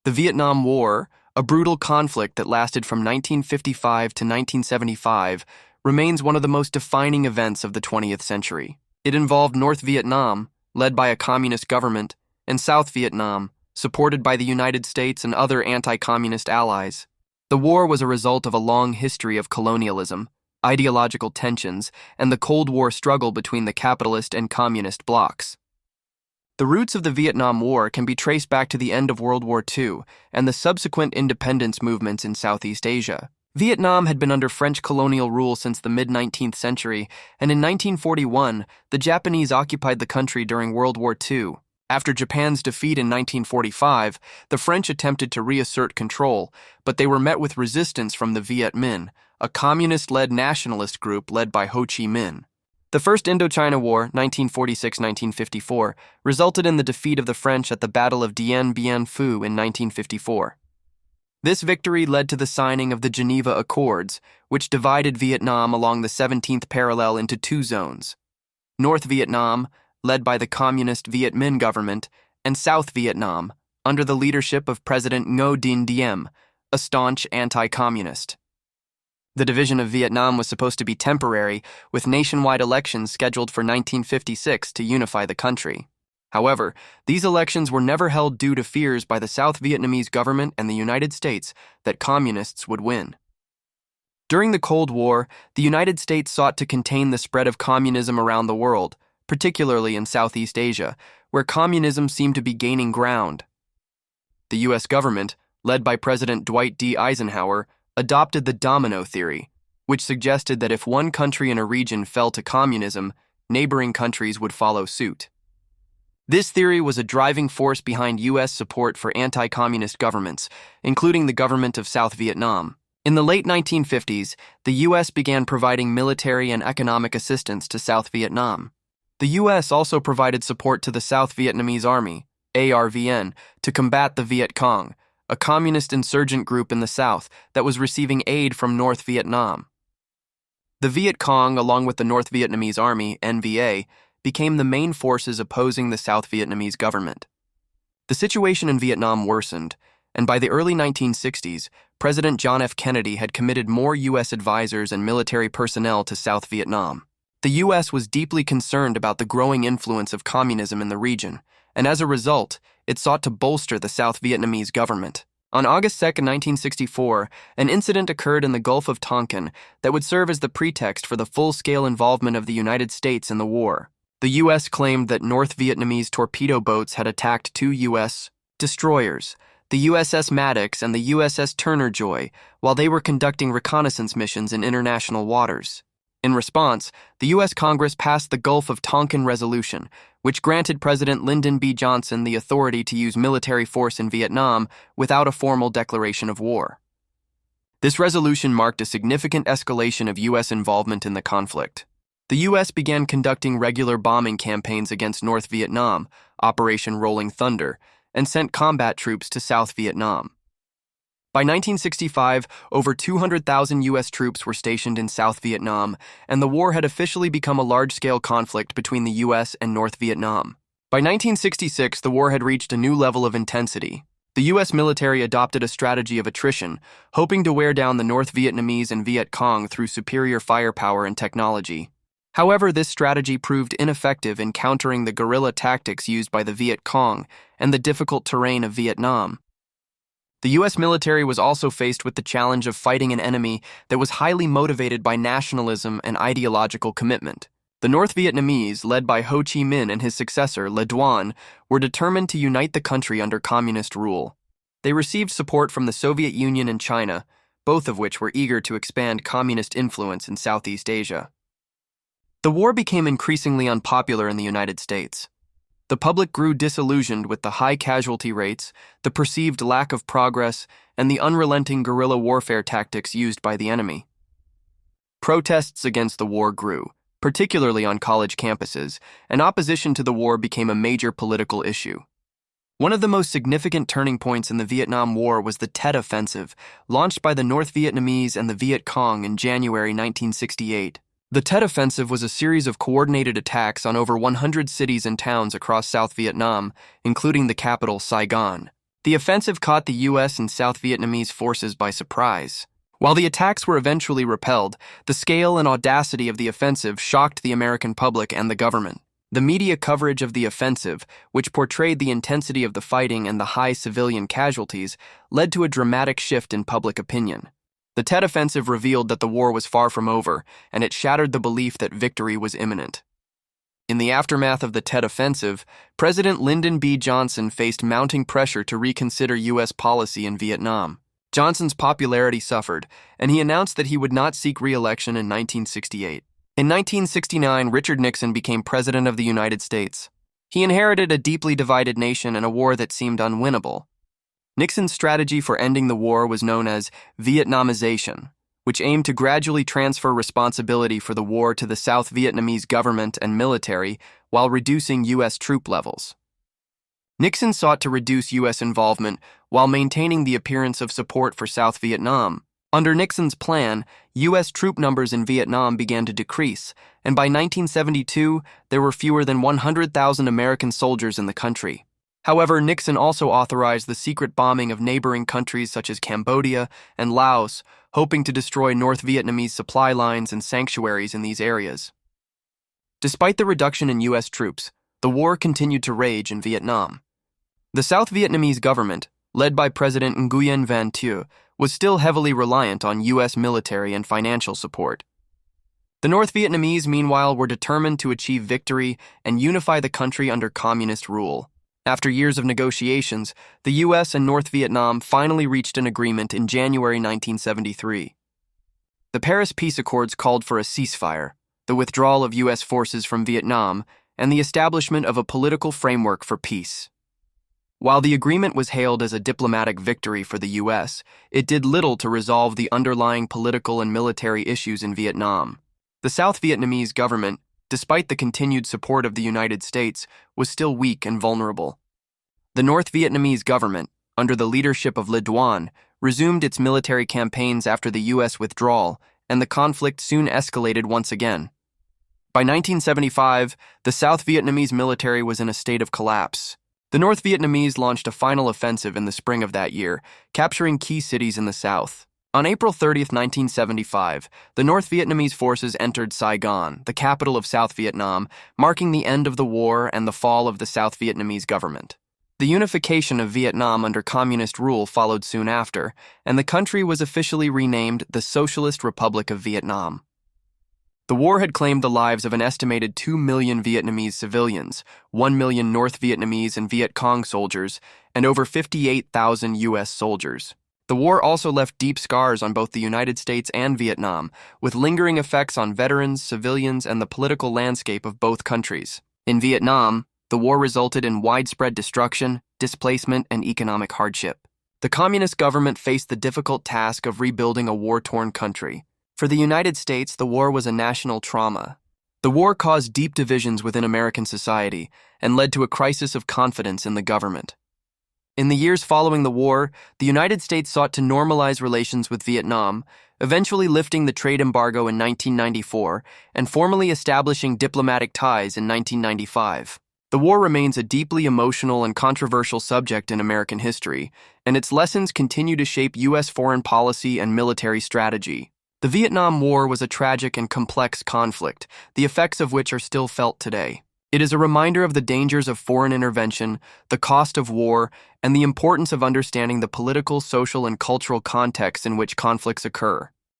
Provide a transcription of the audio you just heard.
The Vietnam War, a brutal conflict that lasted from 1955 to 1975, remains one of the most defining events of the 20th century. It involved North Vietnam, led by a communist government, and South Vietnam, supported by the United States and other anti-communist allies. The war was a result of a long history of colonialism, ideological tensions, and the Cold War struggle between the capitalist and communist blocs. The roots of the Vietnam War can be traced back to the end of World War II and the subsequent independence movements in Southeast Asia. Vietnam had been under French colonial rule since the mid-19th century, and in 1941, the Japanese occupied the country during World War II. After Japan's defeat in 1945, the French attempted to reassert control, but they were met with resistance from the Viet Minh, a communist-led nationalist group led by Ho Chi Minh. The First Indochina War, 1946-1954, resulted in the defeat of the French at the Battle of Dien Bien Phu in 1954. This victory led to the signing of the Geneva Accords, which divided Vietnam along the 17th parallel into two zones: North Vietnam, led by the communist Viet Minh government, and South Vietnam, under the leadership of President Ngo Dinh Diem, a staunch anti-communist. The division of Vietnam was supposed to be temporary, with nationwide elections scheduled for 1956 to unify the country. However, these elections were never held due to fears by the South Vietnamese government and the United States that communists would win. During the Cold War, the United States sought to contain the spread of communism around the world, particularly in Southeast Asia, where communism seemed to be gaining ground. The U.S. government, led by President Dwight D. Eisenhower, adopted the domino theory, which suggested that if one country in a region fell to communism, neighboring countries would follow suit. This theory was a driving force behind U.S. support for anti-communist governments, including the government of South Vietnam. In the late 1950s, the U.S. began providing military and economic assistance to South Vietnam. The U.S. also provided support to the South Vietnamese Army, ARVN, to combat the Viet Cong, a communist insurgent group in the South that was receiving aid from North Vietnam. The Viet Cong, along with the North Vietnamese Army, NVA, became the main forces opposing the South Vietnamese government. The situation in Vietnam worsened, and by the early 1960s, President John F. Kennedy had committed more U.S. advisors and military personnel to South Vietnam. The U.S. was deeply concerned about the growing influence of communism in the region, and as a result, it sought to bolster the South Vietnamese government. On August 2, 1964, an incident occurred in the Gulf of Tonkin that would serve as the pretext for the full-scale involvement of the United States in the war. The U.S. claimed that North Vietnamese torpedo boats had attacked two U.S. destroyers, the USS Maddox and the USS Turner Joy, while they were conducting reconnaissance missions in international waters. In response, the U.S. Congress passed the Gulf of Tonkin Resolution, which granted President Lyndon B. Johnson the authority to use military force in Vietnam without a formal declaration of war. This resolution marked a significant escalation of U.S. involvement in the conflict. The U.S. began conducting regular bombing campaigns against North Vietnam, Operation Rolling Thunder, and sent combat troops to South Vietnam. By 1965, over 200,000 U.S. troops were stationed in South Vietnam, and the war had officially become a large-scale conflict between the U.S. and North Vietnam. By 1966, the war had reached a new level of intensity. The U.S. military adopted a strategy of attrition, hoping to wear down the North Vietnamese and Viet Cong through superior firepower and technology. However, this strategy proved ineffective in countering the guerrilla tactics used by the Viet Cong and the difficult terrain of Vietnam. The U.S. military was also faced with the challenge of fighting an enemy that was highly motivated by nationalism and ideological commitment. The North Vietnamese, led by Ho Chi Minh and his successor, Le Duan, were determined to unite the country under communist rule. They received support from the Soviet Union and China, both of which were eager to expand communist influence in Southeast Asia. The war became increasingly unpopular in the United States. The public grew disillusioned with the high casualty rates, the perceived lack of progress, and the unrelenting guerrilla warfare tactics used by the enemy. Protests against the war grew, particularly on college campuses, and opposition to the war became a major political issue. One of the most significant turning points in the Vietnam War was the Tet Offensive, launched by the North Vietnamese and the Viet Cong in January 1968. The Tet Offensive was a series of coordinated attacks on over 100 cities and towns across South Vietnam, including the capital, Saigon. The offensive caught the U.S. and South Vietnamese forces by surprise. While the attacks were eventually repelled, the scale and audacity of the offensive shocked the American public and the government. The media coverage of the offensive, which portrayed the intensity of the fighting and the high civilian casualties, led to a dramatic shift in public opinion. The Tet Offensive revealed that the war was far from over, and it shattered the belief that victory was imminent. In the aftermath of the Tet Offensive, President Lyndon B. Johnson faced mounting pressure to reconsider U.S. policy in Vietnam. Johnson's popularity suffered, and he announced that he would not seek re-election in 1968. In 1969, Richard Nixon became President of the United States. He inherited a deeply divided nation and a war that seemed unwinnable. Nixon's strategy for ending the war was known as Vietnamization, which aimed to gradually transfer responsibility for the war to the South Vietnamese government and military while reducing U.S. troop levels. Nixon sought to reduce U.S. involvement while maintaining the appearance of support for South Vietnam. Under Nixon's plan, U.S. troop numbers in Vietnam began to decrease, and by 1972, there were fewer than 100,000 American soldiers in the country. However, Nixon also authorized the secret bombing of neighboring countries such as Cambodia and Laos, hoping to destroy North Vietnamese supply lines and sanctuaries in these areas. Despite the reduction in U.S. troops, the war continued to rage in Vietnam. The South Vietnamese government, led by President Nguyen Van Thieu, was still heavily reliant on U.S. military and financial support. The North Vietnamese, meanwhile, were determined to achieve victory and unify the country under communist rule. After years of negotiations, the U.S. and North Vietnam finally reached an agreement in January 1973. The Paris Peace Accords called for a ceasefire, the withdrawal of U.S. forces from Vietnam, and the establishment of a political framework for peace. While the agreement was hailed as a diplomatic victory for the U.S., it did little to resolve the underlying political and military issues in Vietnam. The South Vietnamese government, despite the continued support of the United States, was still weak and vulnerable. The North Vietnamese government, under the leadership of Le Duan, resumed its military campaigns after the U.S. withdrawal, and the conflict soon escalated once again. By 1975, the South Vietnamese military was in a state of collapse. The North Vietnamese launched a final offensive in the spring of that year, capturing key cities in the south. On April 30, 1975, the North Vietnamese forces entered Saigon, the capital of South Vietnam, marking the end of the war and the fall of the South Vietnamese government. The unification of Vietnam under communist rule followed soon after, and the country was officially renamed the Socialist Republic of Vietnam. The war had claimed the lives of an estimated 2 million Vietnamese civilians, 1 million North Vietnamese and Viet Cong soldiers, and over 58,000 U.S. soldiers. The war also left deep scars on both the United States and Vietnam, with lingering effects on veterans, civilians, and the political landscape of both countries. In Vietnam, the war resulted in widespread destruction, displacement, and economic hardship. The communist government faced the difficult task of rebuilding a war-torn country. For the United States, the war was a national trauma. The war caused deep divisions within American society and led to a crisis of confidence in the government. In the years following the war, the United States sought to normalize relations with Vietnam, eventually lifting the trade embargo in 1994 and formally establishing diplomatic ties in 1995. The war remains a deeply emotional and controversial subject in American history, and its lessons continue to shape U.S. foreign policy and military strategy. The Vietnam War was a tragic and complex conflict, the effects of which are still felt today. It is a reminder of the dangers of foreign intervention, the cost of war, and the importance of understanding the political, social, and cultural context in which conflicts occur.